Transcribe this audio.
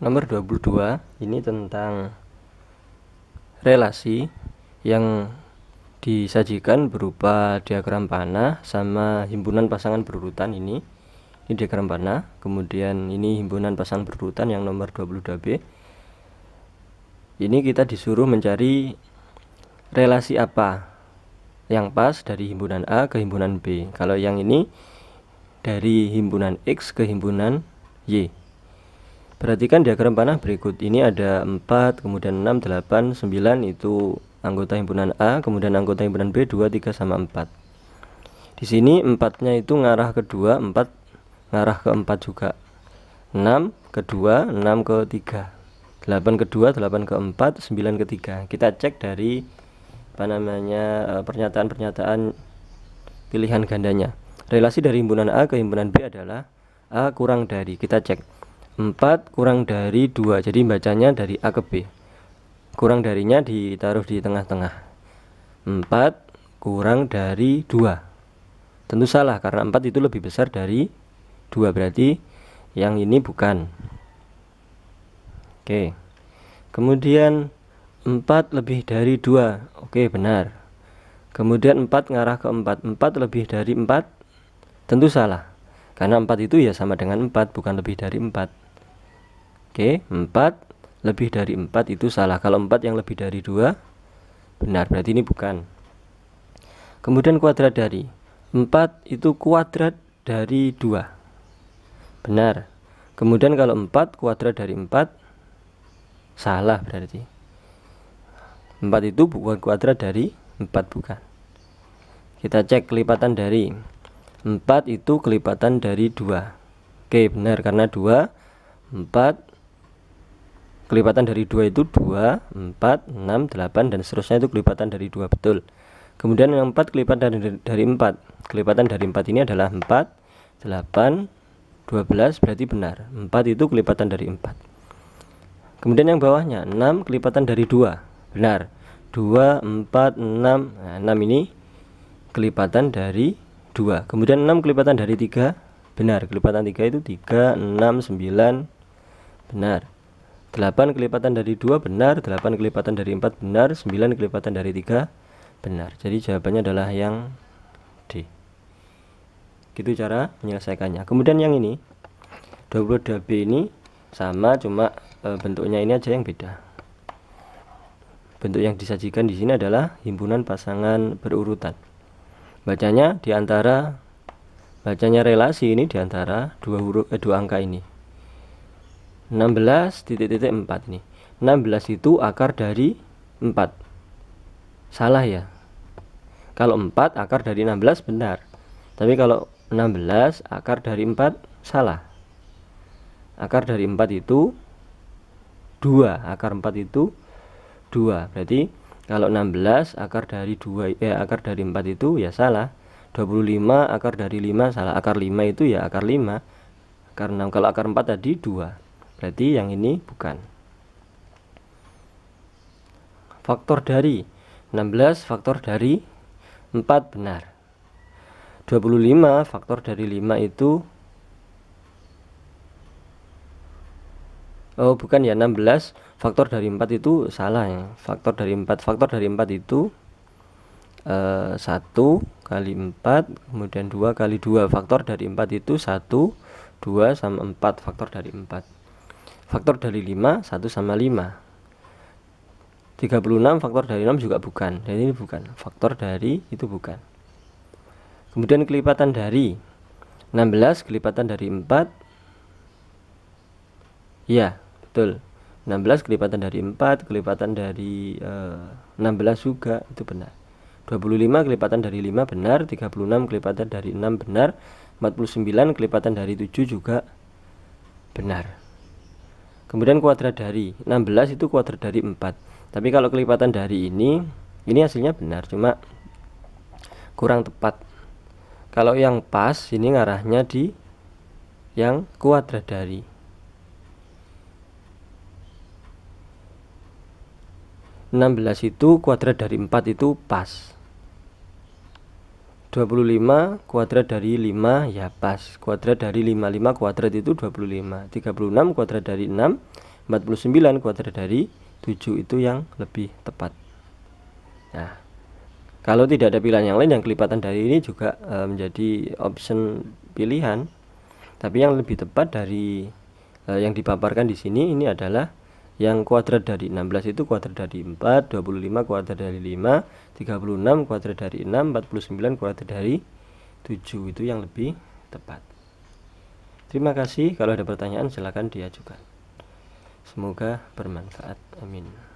Nomor 22 ini tentang relasi yang disajikan berupa diagram panah sama himpunan pasangan berurutan. Ini diagram panah, kemudian ini himpunan pasangan berurutan yang nomor 22B. Ini kita disuruh mencari relasi apa yang pas dari himpunan A ke himpunan B. Kalau yang ini dari himpunan X ke himpunan Y. Perhatikan diagram panah berikut. Ini ada 4, kemudian 6, 8, 9 itu anggota himpunan A, kemudian anggota himpunan B 2, 3 sama 4. Di sini 4-nya itu ngarah ke 2, 4 ngarah ke 4 juga. 6 ke 2, 6 ke 3. 8 ke 2, 8 ke 4, 9 ke 3. Kita cek dari pernyataan-pernyataan pilihan gandanya. Relasi dari himpunan A ke himpunan B adalah A kurang dari, kita cek 4 kurang dari 2, jadi bacanya dari A ke B. Kurang darinya ditaruh di tengah-tengah. 4 kurang dari 2. Tentu salah karena 4 itu lebih besar dari 2, berarti yang ini bukan. Oke. Kemudian 4 lebih dari 2. Oke, benar. Kemudian 4 ngarah ke 4. 4 lebih dari 4. Tentu salah. Karena 4 itu ya sama dengan 4, bukan lebih dari 4. Oke, 4 lebih dari 4 itu salah. Kalau 4 yang lebih dari 2 benar, berarti ini bukan. Kemudian kuadrat dari 4 itu kuadrat dari 2. Benar. Kemudian kalau 4 kuadrat dari 4 salah, berarti 4 itu bukan kuadrat dari 4, bukan. Kita cek kelipatan dari 4 itu kelipatan dari 2. Oke, benar, karena 2 4 kelipatan dari 2 itu 2, 4, 6, 8 dan seterusnya itu kelipatan dari 2, betul. Kemudian yang 4 kelipatan dari 4. Kelipatan dari 4 ini adalah 4, 8, 12, berarti benar. 4 itu kelipatan dari 4. Kemudian yang bawahnya 6 kelipatan dari 2. Benar. 2, 4, 6. Nah, 6 ini kelipatan dari 2. Kemudian 6 kelipatan dari 3. Benar. Kelipatan 3 itu 3, 6, 9. Benar. 8 kelipatan dari 2 benar, 8 kelipatan dari 4 benar, 9 kelipatan dari 3 benar. Jadi jawabannya adalah yang D. Gitu cara menyelesaikannya. Kemudian yang ini 22B ini sama, cuma bentuknya ini aja yang beda. Bentuk yang disajikan di sini adalah himpunan pasangan berurutan. Bacanya relasi ini diantara dua angka ini. 16,4 nih. 16 itu akar dari 4. Salah ya. Kalau 4 akar dari 16 benar. Tapi kalau 16 akar dari 4 salah. Akar dari 4 itu 2. Akar 4 itu 2. Berarti kalau 16 akar dari 2 akar dari 4 itu ya salah. 25 akar dari 5 salah. Akar 5 itu ya akar 5. Karena kalau akar 4 tadi 2. Berarti yang ini bukan. Faktor dari 16 faktor dari 4 benar. 25 faktor dari 5 itu bukan ya, 16 faktor dari 4 itu salah ya. Faktor dari 4 itu 1 kali 4 kemudian 2 kali 2. Faktor dari 4 itu 1, 2 sama 4. Faktor dari 4. Faktor dari 5 1 sama 5. 36 faktor dari 6 juga bukan. Dan ini bukan. Faktor dari itu bukan. Kemudian kelipatan dari 16 kelipatan dari 4. Ya, betul. 16 kelipatan dari 4, kelipatan dari 16 juga, itu benar. 25 kelipatan dari 5 benar, 36 kelipatan dari 6 benar, 49 kelipatan dari 7 juga benar. Kemudian kuadrat dari 16 itu kuadrat dari 4. Tapi kalau kelipatan dari ini hasilnya benar, cuma kurang tepat. Kalau yang pas ini ngarahnya di yang kuadrat dari. 16 itu kuadrat dari 4 itu pas. 25 kuadrat dari 5 ya pas. Kuadrat dari 55 kuadrat itu 25. 36 kuadrat dari 6 49 kuadrat dari 7 itu yang lebih tepat. Nah, kalau tidak ada pilihan yang lain, yang kelipatan dari ini juga menjadi option pilihan. Tapi yang lebih tepat dari yang dipaparkan di sini ini adalah yang kuadrat dari 16 itu kuadrat dari 4, 25 kuadrat dari 5, 36 kuadrat dari 6, 49 kuadrat dari 7 itu yang lebih tepat. Terima kasih. Kalau ada pertanyaan silakan diajukan. Semoga bermanfaat. Amin.